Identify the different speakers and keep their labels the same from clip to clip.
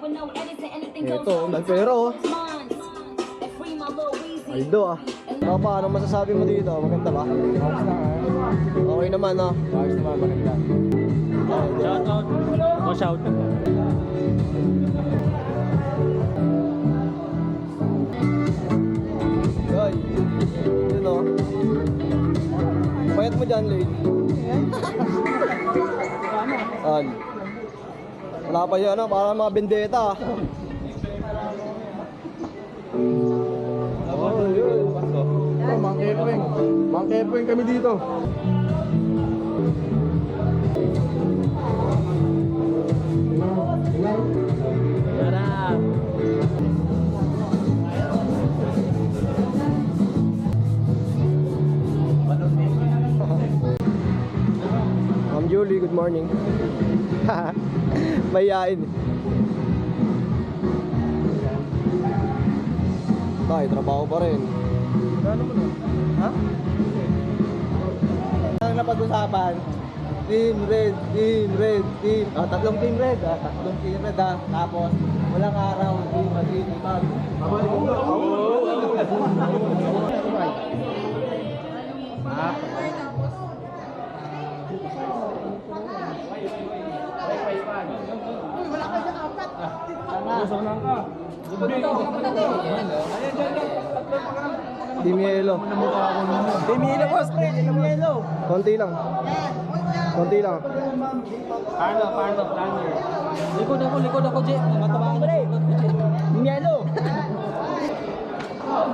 Speaker 1: Ito, nagpero oh. Aldo ah. Paano masasabi mo dito? Maganda ba? Okay naman no?
Speaker 2: Ayos naman, maganda.
Speaker 3: Shout out. O shout out.
Speaker 1: Yoy. Yun o. Payat mo dyan, Lane. An. Wala pa yan, para mga bendeta. Oh, yun.
Speaker 2: Mang Kepwing kami dito.
Speaker 3: Tara.
Speaker 1: Ma'am Julie, good morning. Mayayain. Tay, trabaho pa rin.
Speaker 2: Gano'n mo na?
Speaker 1: Ha? Ang napag-usapan, team red, team. Tatlong team red, tatlong team red Tapos, walang araw, team Madrid, ibag.
Speaker 2: Mabalik mo.
Speaker 1: Team Yellow.
Speaker 2: Team Yellow, boss. Team Yellow.
Speaker 1: Konti lang. Konti lang.
Speaker 3: Parlo, planner. Likod ako, Jet. Matabangan mo.
Speaker 2: Team Yellow.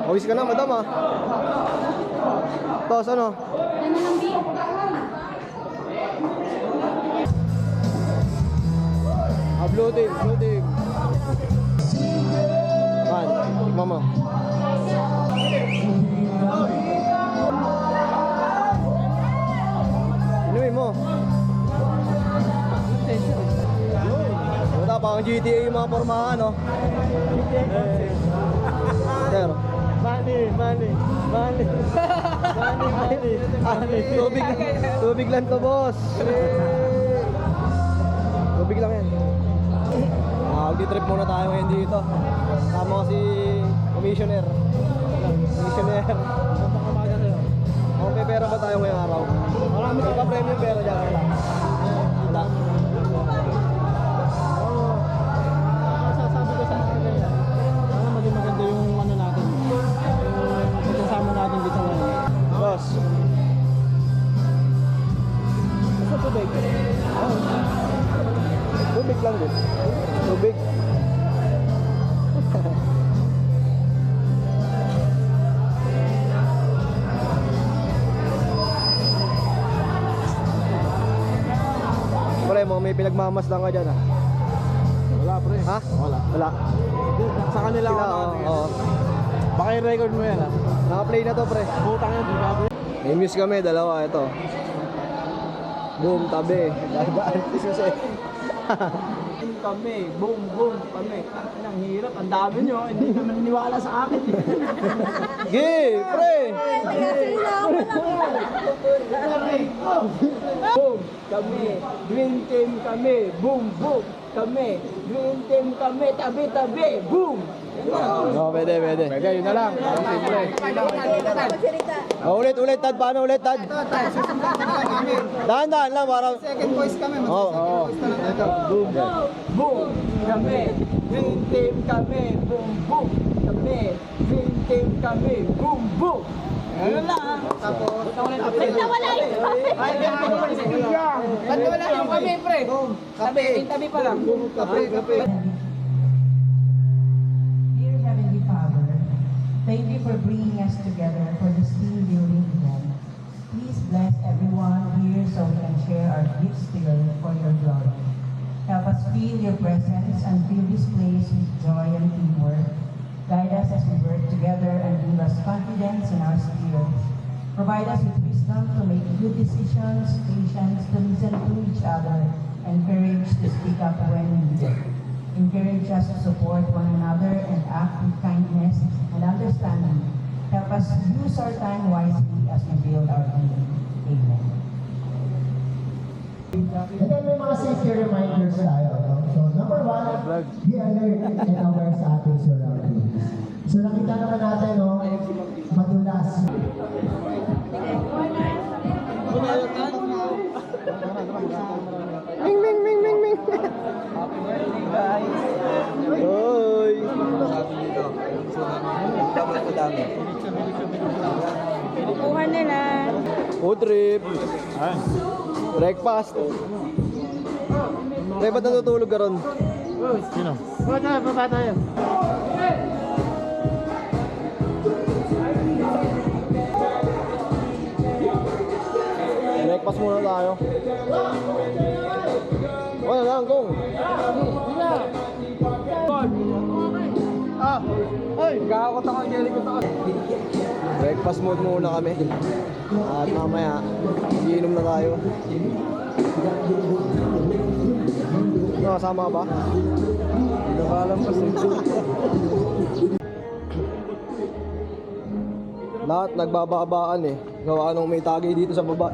Speaker 1: Awis ka na, madam ah. Tapos ano? Blue team. Man, mama. Inuwi mo. Wala pa ang GTA yung mga pormahan, no? Sir. Money. Tubig lang to, boss. Tubig lang yan. Mag-trip muna tayo ngayon dito. Kasama ko si Commissioner. May pera ba tayo ngayong araw? Marami ka pa premium pera dyan. Wala.
Speaker 3: Sasabi ko sa mga ganyan. Sana maging maganda yung ano natin. Yung kasama natin dito ngayon.
Speaker 1: Boss. Asa tubig? Tubig lang din. Tubig. Pre, mo may pinagmamasdan ka dyan ah.
Speaker 2: Wala, pre.
Speaker 1: Ha? Wala.
Speaker 2: Sa kanila
Speaker 1: Sila,
Speaker 2: ako.
Speaker 1: oo.
Speaker 2: Baka i-record mo yan, ha?
Speaker 1: Naka-play na to, pre.
Speaker 2: Putang yan, di ba?
Speaker 1: May muse kami, dalawa, ito. Boom, tabi. Dadaan si Susi.
Speaker 2: Kami, boom, kami. Ang hirap, ang dami nyo. Hindi naman niniwala sa akin.
Speaker 1: Gi, pre!
Speaker 2: Boom, kami. Green team kami. Boom, kami. Green team kami. Tabi, boom.
Speaker 1: No, pwede.
Speaker 2: Pwede, yun na lang. Simple.
Speaker 1: Oh, ulit, Tad. Paano ulit, Tad? Dahan-dahan lang, para...
Speaker 2: Second voice kami.
Speaker 1: Oo.
Speaker 2: Ito, boom, kami. Green team kami. Boom, kami. Green team kami. Boom. Ano lang. Tapos,
Speaker 4: Nagtawala ito.
Speaker 2: Nagtawala yung kami, pre. Tabi pa lang. Kape.
Speaker 5: Dear Heavenly Father, thank you for bringing us together for this team building event. Please bless everyone here so we can share our gifts together for your glory. Help us feel your presence and fill this place with joy and teamwork. Guide us as we work together and give us confidence in our spirits. Provide us with wisdom to make good decisions, patience to listen to each other, and courage to speak up when needed. Encourage us to support one another and act with kindness and understanding. Help us use our time wisely as we build our kingdom. Amen.
Speaker 6: And then may mga safety reminders tayo. No? So, number one, be alert and aware sa ating surroundings. So, nakita naman natin, no, madulas.
Speaker 3: Ming, ming, ming, ming, ming.
Speaker 1: Hoy!
Speaker 4: Kukuha nila.
Speaker 1: Food trip. Breakfast. Pre, ba't natutulog ka ron?
Speaker 3: Sino? Baba tayo.
Speaker 1: Breakfast muna tayo. Wala lang, kung.
Speaker 3: Ay! Gagakot ako, Jericho to.
Speaker 1: Breakfast mode muna kami. At mamaya, iinom na tayo. Nakasama ka ba? Hindi na ba alam kasi. Lahat nagbababaan eh. Gawa nung may tagay dito sa baba.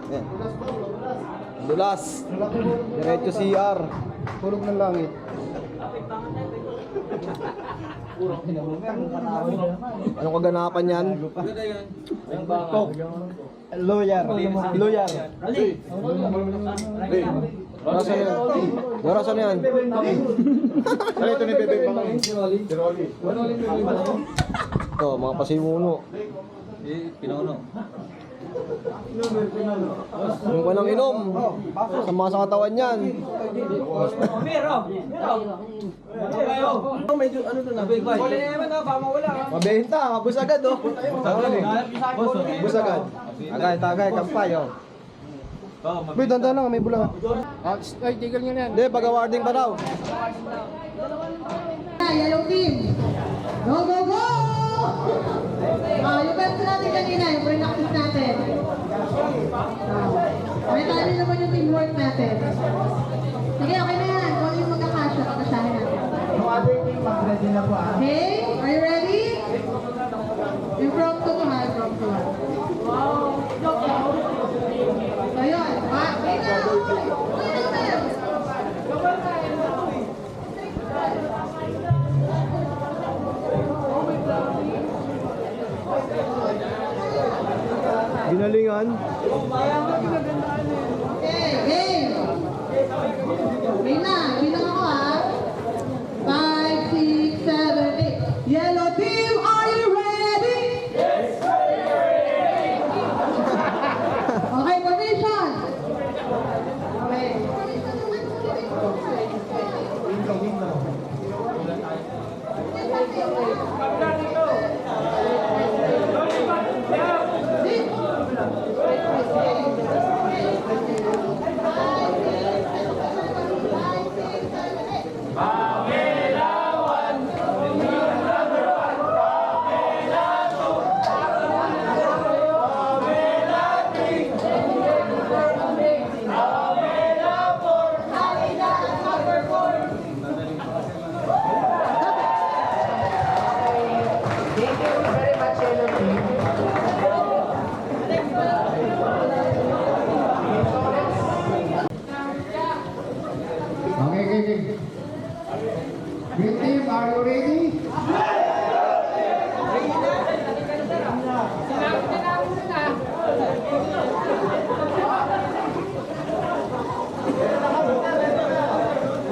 Speaker 1: Ayan. Dulas. Diretso CR. Tulog ng langit. Anong kaganapan yan? Lawyer. Lawyer. Nasaan yan? Nasaan yan?
Speaker 3: Ano ito ni Bebe Bang?
Speaker 1: Ito, mga pasimuno. Yung walang inom. Sama sa katawan yan. Medyo ano doon na? Mabenta, mabus agad oh. Bus agad. Tagay, kampay oh. Uy, dandan lang, may bulang.
Speaker 3: Ay, tigil nyo na yan.
Speaker 1: Hindi, pag-awarding pa daw.
Speaker 7: Yellow team. Go, go, go! Yung best natin kanina, yung pre-practice natin. May tali naman yung teamwork natin. Sige, okay na yan. Kung ano yung magkakasya, kakasyahin natin.
Speaker 6: Yung other team, mag-ready na po ah.
Speaker 7: Okay, are you ready? Impromptu to ha, impromptu. So yun, wait na!
Speaker 1: Ginalingan.
Speaker 7: Okay, game! Okay na, bilang ako ha. 5, 6, 7, 8. Yellow team, are you ready? Yes, ready! Okay, formation! Okay.
Speaker 6: Thank you very much, Yellow team. Okay. Green team, are you ready?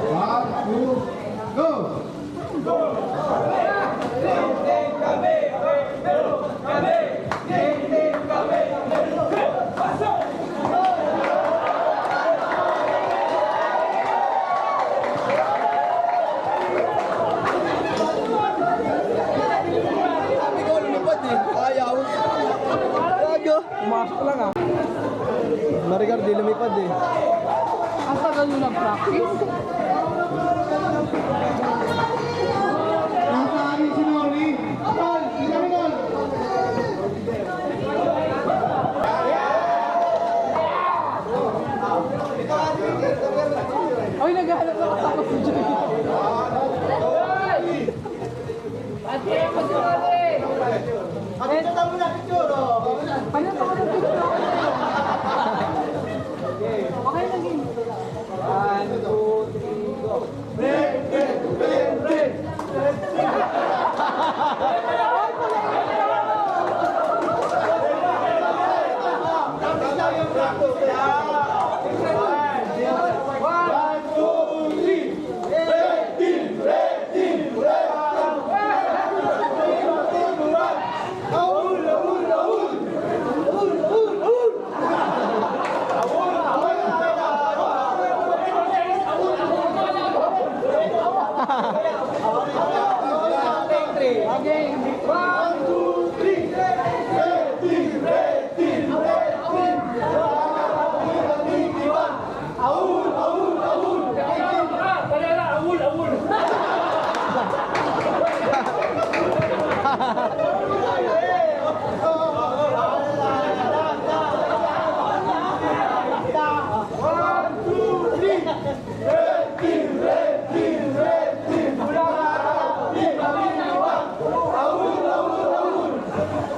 Speaker 6: One, two, go!
Speaker 1: Ikaw lumipad eh. Ayaw. Gago.
Speaker 3: Pumasok lang ah.
Speaker 1: Maricar, di lumipad eh.
Speaker 3: Ang tagal nyo nag-practice.
Speaker 6: Nasa amin si Noli. Gol! Isang gol!
Speaker 3: Ay, naghahanap na kasama si Joy.
Speaker 6: Ano mo na picture, oh?
Speaker 3: Ano pa ka nag-picture? Okay, naging.
Speaker 1: 1, 2, 3.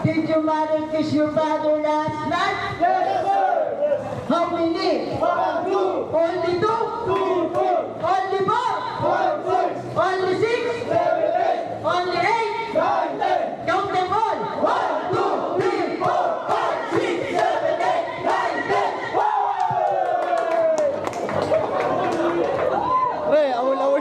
Speaker 2: Did your mother kiss your father last night? Yes, sir. How many? 1, 2. Only 2? 2, 4. Only 4? 5, 6. Only 6? 7, 8. Only 8? 9, 10. Count them all. 1, 2, 3, 4, 5, 6, 7, 8, 9, 10.
Speaker 1: Pre, awul daw.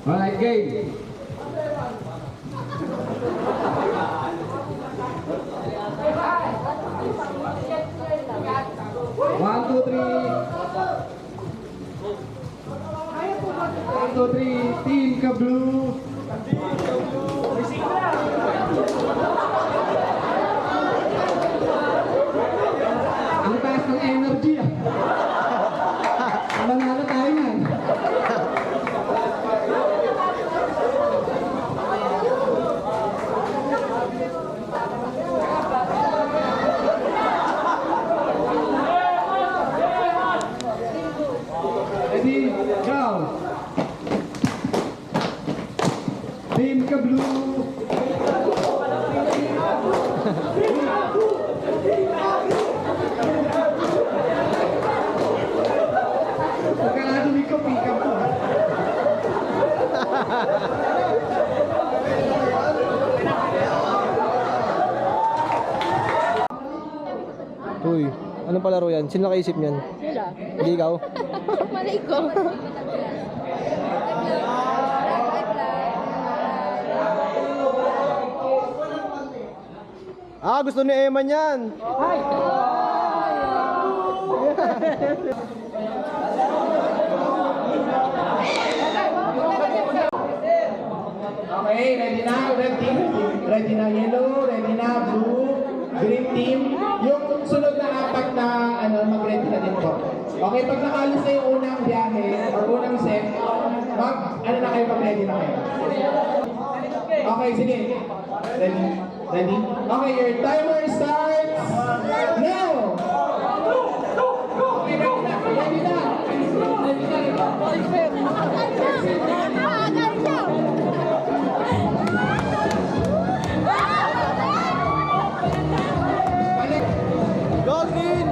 Speaker 3: Alright, game. One, two, three. 1, 2, 3. Team Ka-Blue. Ang taas ng energy ah. Manalo tayo yan. Ready, go! Team Ka-Blue! Pagkalado ni Kapika po.
Speaker 1: Uy, anong palaro yan? Sino nakaisip niyan?
Speaker 4: Sila.
Speaker 1: Hindi ikaw?
Speaker 4: Malay ko.
Speaker 1: Ah, gusto ni Eman yan.
Speaker 6: Okay, ready na? Red team? Ready na yellow? Ready na blue? Green team? Yung sunod na apat na mag-ready na din po. Okay, pag nakalis na yung unang biyahe or unang set, mag-ready na kayo. Okay, sige. Ready? Ready? Okay, your timer starts now! Okay, ready na. Ready na.
Speaker 1: Go green!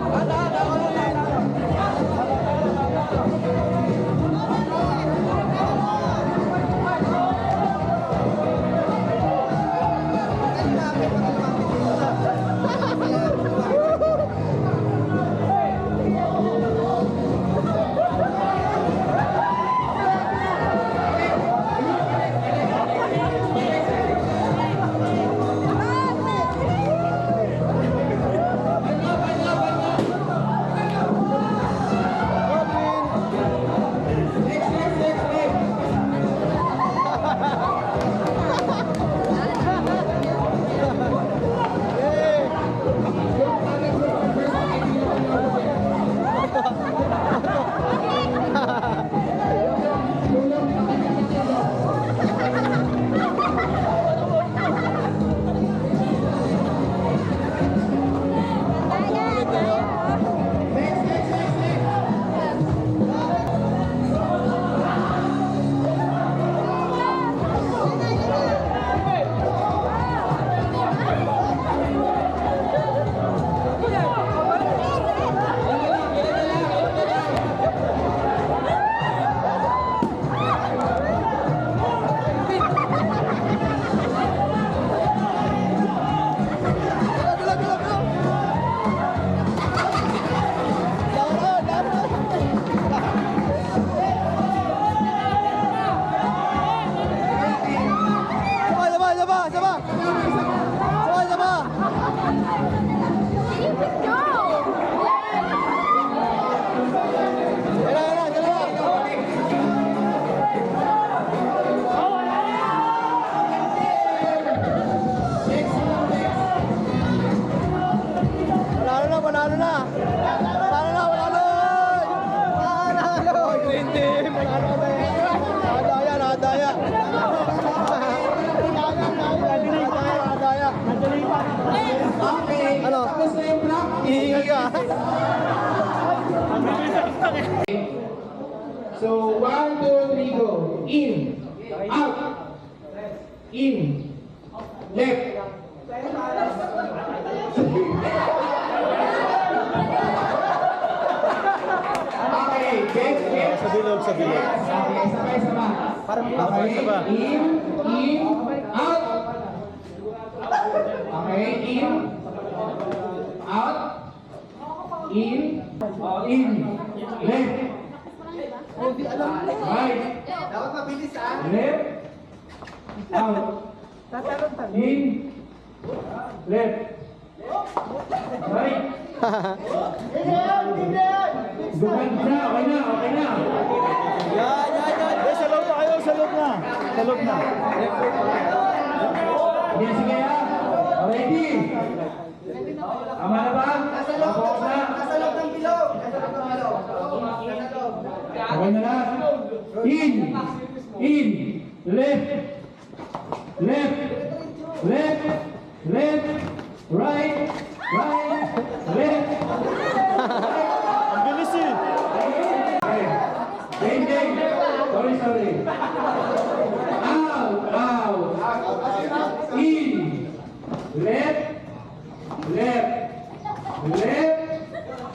Speaker 6: So, 1, 2, 3, go. In. Out. In. Left. Okay, get.
Speaker 1: Sa bilog, sa bilog.
Speaker 6: Okay, sabay-saba. Okay, in, out. Okay, in, out, in, left. Right. Left. Out. In. Left. Right. Gumanda. Okay na.
Speaker 1: Yan.
Speaker 3: Sa loob na kayo, sa loob na. Sa loob na.
Speaker 6: Yes, sige ha. Ready? Tama na ba? Nasa loob ng bilog. Okay na na. In. Left. Right. Left.
Speaker 3: Ang bilis eh.
Speaker 6: Ding. Sorry. Out. In. Left.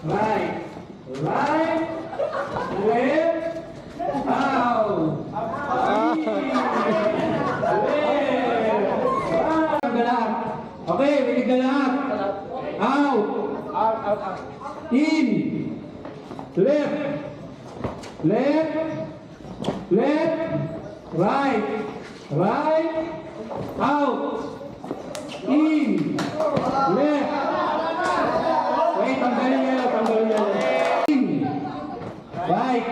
Speaker 6: Right. Left. Out. Okay, bilig ka lahat. Out. In. Left. Right. Out. In. Left. Wait, tanggalin yellow. In. Right.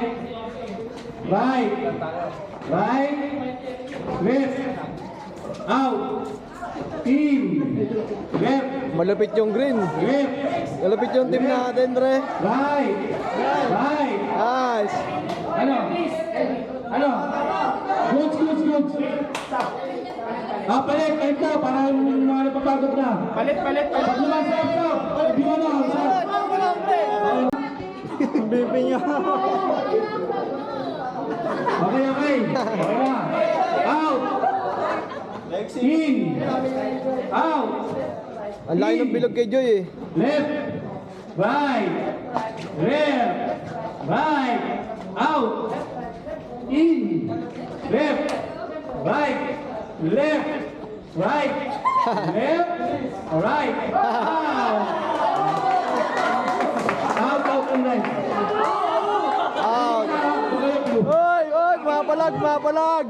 Speaker 6: Left. Out. In. Left.
Speaker 1: Malupit yung green.
Speaker 6: Left.
Speaker 1: Malupit yung team natin, Dre.
Speaker 6: Right.
Speaker 1: Nice.
Speaker 6: Ano? Goods. Palit na, para mga napapagod na. Palit. Pag naman stop. Hindi mo na,
Speaker 3: Bibi niya.
Speaker 6: Okay na. Out. In. Out.
Speaker 1: Ang layo ng bilog kay Joy eh.
Speaker 6: Left. Right. Out. In. Left. Right. Out and right.
Speaker 1: Out. Oy, mapalag.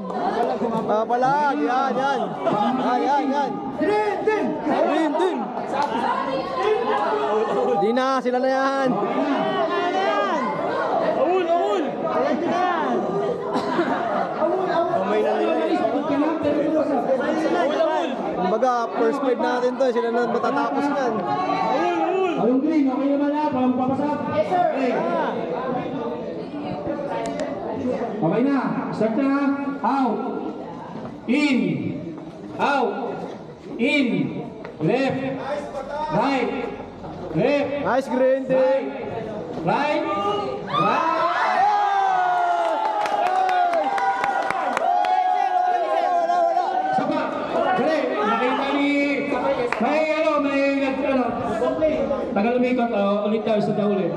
Speaker 1: Yan. Green team. Di na, sila na yan.
Speaker 3: Aul. Kamay na nila.
Speaker 1: Kumbaga, first fight natin to, sila na matatapos yan.
Speaker 6: Along green, okay naman na, parang papasak. Yes, sir. Okay na, start na. Out. In. Left. Right.
Speaker 1: Nice green team.
Speaker 6: Right. Sapa. Dali, nakita ni... May tagal umikot, ulit tayo sa ulit.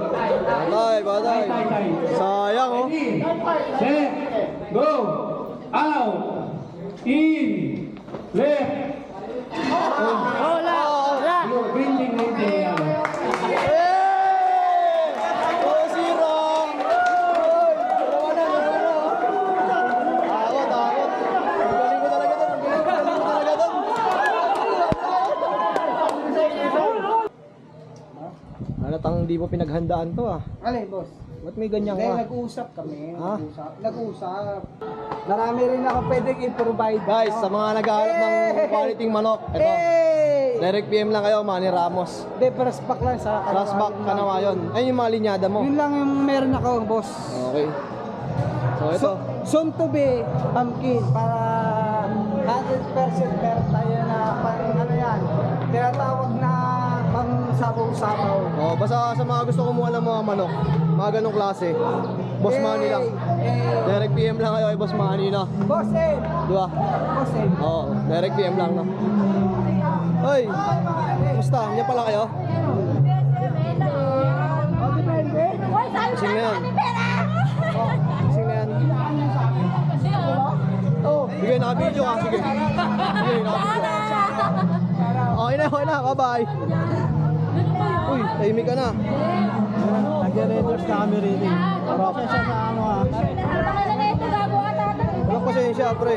Speaker 1: Batay.
Speaker 6: Tay.
Speaker 1: Sayang oh.
Speaker 6: Ready, set, go, out, in, left. Green team.
Speaker 1: Halatang di mo pinaghandaan to ah.
Speaker 8: Alay, boss.
Speaker 1: Ba't may ganyan
Speaker 8: Kaya
Speaker 1: ka?
Speaker 8: nag-uusap kami.
Speaker 1: Ha?
Speaker 8: Nag-uusap. Marami rin ako pwedeng i-provide.
Speaker 1: Guys, sa mga naghahanap ng quality manok, ito.
Speaker 8: Hey!
Speaker 1: Direct PM lang kayo, Manny Ramos.
Speaker 8: Hindi, first pack lang sa
Speaker 1: Flashback ka na ngayon. Ayun yung mga linyada mo.
Speaker 8: Yun lang yung meron ako, boss.
Speaker 1: Okay. So ito.
Speaker 8: Soon to be pumpkin para 100% meron tayo na pang ano yan. Tinatawag na pang sabaw-sabaw.
Speaker 1: Oh, basta sa mga gusto kumuha ng mga manok, mga ganong klase. Boss Manny lang. Direct PM lang kayo kay Boss Manny na.
Speaker 8: Boss Ed!
Speaker 1: Di ba?
Speaker 8: Boss Ed!
Speaker 1: Oo, direct PM lang no. Hoy, kumusta? Niya pala kayo?
Speaker 8: Oh, depende.
Speaker 1: Kasing na yan. Kasing na yan.
Speaker 8: Oh,
Speaker 1: Sige, naka-video ka. Sige. Sige, naka-video. Okay na. Bye-bye. Uy, tahimik ka na.
Speaker 3: Nag-readers na kami reading. Pasensya sa ano ah.
Speaker 1: Walang pasensya, pre.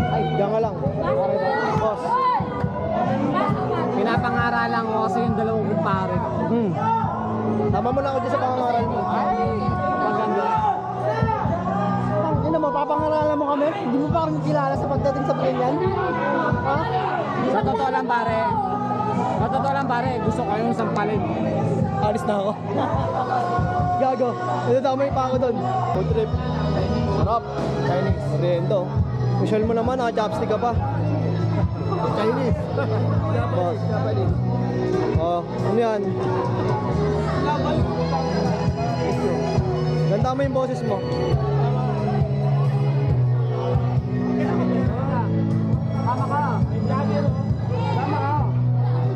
Speaker 1: Ay, diyan ka lang. Boss.
Speaker 3: Pinapangaralan ko kasi yung dalawang kumpare ko.
Speaker 1: Tama mo lang ako dyan sa pangangaral mo.
Speaker 3: Maganda. Hindi mo, papangaralan mo kami? Hindi mo pa kami kilala sa pagdating sa Brillian? Ha? Sa totoo lang pare, gusto ko yung sampalin.
Speaker 1: Alis na ako. Gago. Nadamay pa ako doon. Food trip. Sarap. Chinese. Riendo. Visual mo naman, naka-chopstick ka pa. Chinese. Boss. Oh, ano yan? Ganda mo yung boses mo.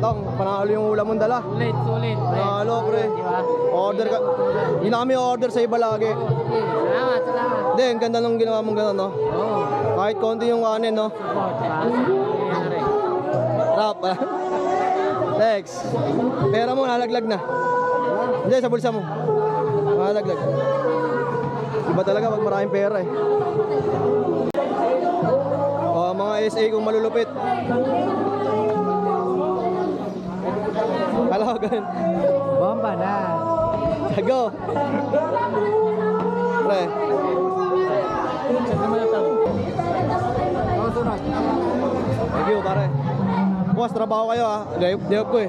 Speaker 1: Tang, panalo yung ulam mong dala.
Speaker 3: Sulit.
Speaker 1: Panalo, pre. Order ka. Hindi na kami order sa iba lagi.
Speaker 3: Salamat.
Speaker 1: Hindi, ang ganda nung ginawa mong gano'n, no?
Speaker 3: Oo.
Speaker 1: Kahit konti yung kanin, no? Rap, ah. Next. Pera mo, nalaglag na. Hindi, sa bulsa mo. Nalaglag. Iba talaga pag maraming pera, eh. Oh, mga SA kung malulupit. Kala ko ganun.
Speaker 3: Bomba na.
Speaker 1: Go! Pre. Thank you, pare. Boss, trabaho kayo ha. Day-off ko eh.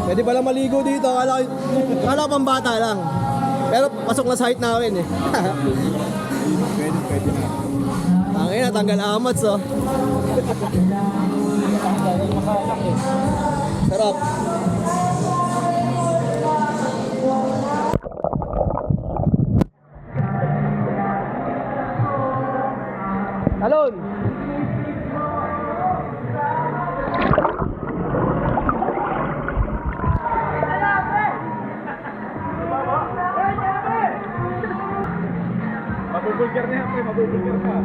Speaker 1: Pwede pala maligo dito. Kala pang bata lang. Pero pasok na sa height namin eh. Pwede na. Tangin na, tanggal amats oh. Sarap. Talon!
Speaker 3: Mabubulgar na yan, mabubulgar pa.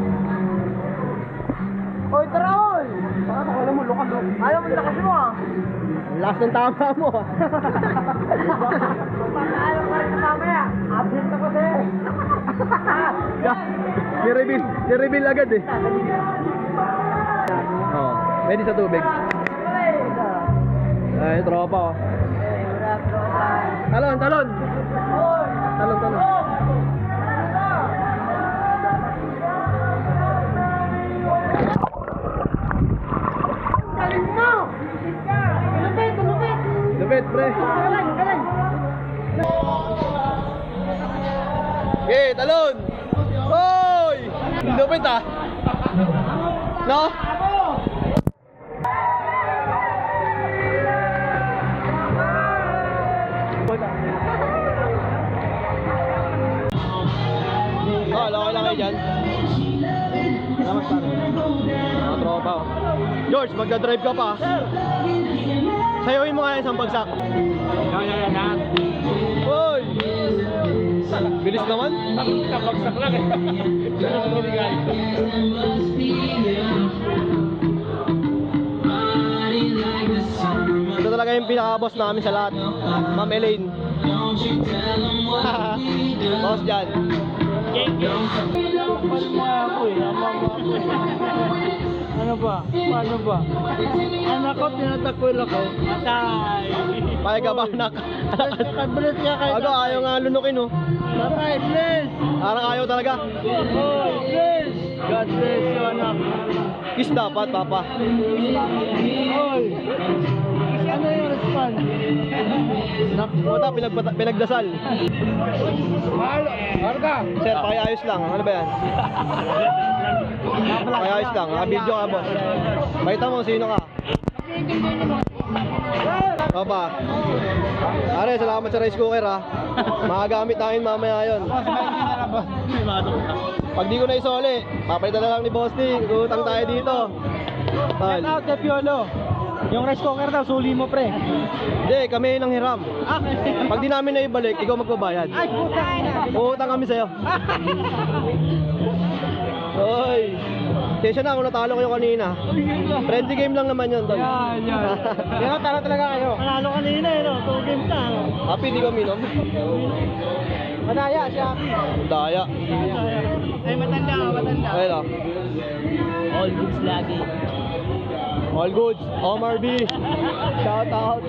Speaker 8: Hoy, tara, hoy! Baka alam mo, lokal. Ayaw mo lakas mo ah.
Speaker 1: Last ng tama mo ah.
Speaker 8: Ayaw mo rin mamaya. Absent ako sa'yo.
Speaker 1: Ni-reveal agad eh. Oh, ready sa tubig. Ay, tropa oh. Talon. Talon. Lupit, pre. Okay, talon. Hoy! Lupit ah. No? Oh, laki lang kayo dyan. Salamat pare. Mga tropa oh. George, magdadrive ka pa. Sayohin mo nga isang bagsak. Yan. Hoy! Bilis naman. Bagsak lang eh. Ito talaga yung pinaka-boss namin sa lahat. Ma'am Elaine. Boss dyan.
Speaker 3: Ano Paano ba? Paano ba? Anak ko, tinatakwil ako. Atay.
Speaker 1: Kaya ka ba, anak?
Speaker 3: Nakabalit ka kayo.
Speaker 1: Aga, ayaw nga lunukin, oh.
Speaker 3: Tatay, bless.
Speaker 1: Parang ayaw talaga.
Speaker 3: Oh, bless. God bless you, anak.
Speaker 1: Kiss dapat, papa.
Speaker 3: Oy. Ano yung response?
Speaker 1: Puta, pinagdasal.
Speaker 3: Marga.
Speaker 1: Sir, pakiayos lang. Ano ba yan? Pakiayos lang. Video ka, boss. Pakita mo, sino ka? Papa. Are, salamat sa rice cooker, ha. Makagamit namin mamaya yun. Pag di ko na isoli, papalitan na lang ni Boss T. Utang tayo dito. Tol.
Speaker 3: Shout out kay Piolo. Yung rice cooker daw, suli mo pre.
Speaker 1: Hindi, kami nang hiram. Pag di namin na ibalik, ikaw magbabayad.
Speaker 3: Ay, puta na.
Speaker 1: Uutang kami sa'yo. Hoy. Kesa na kung natalo kayo kanina. Friendly game lang naman yun, Tol.
Speaker 3: Yan. Pero tara talaga kayo. Panalo kanina eh, no? 2 games na. No?
Speaker 1: Happy, di ka minom?
Speaker 3: Madaya, siya.
Speaker 1: Daya.
Speaker 3: Ay, matanda.
Speaker 1: Ayun, oh.
Speaker 3: All goods lagi.
Speaker 1: All goods. Omar B. Shout out.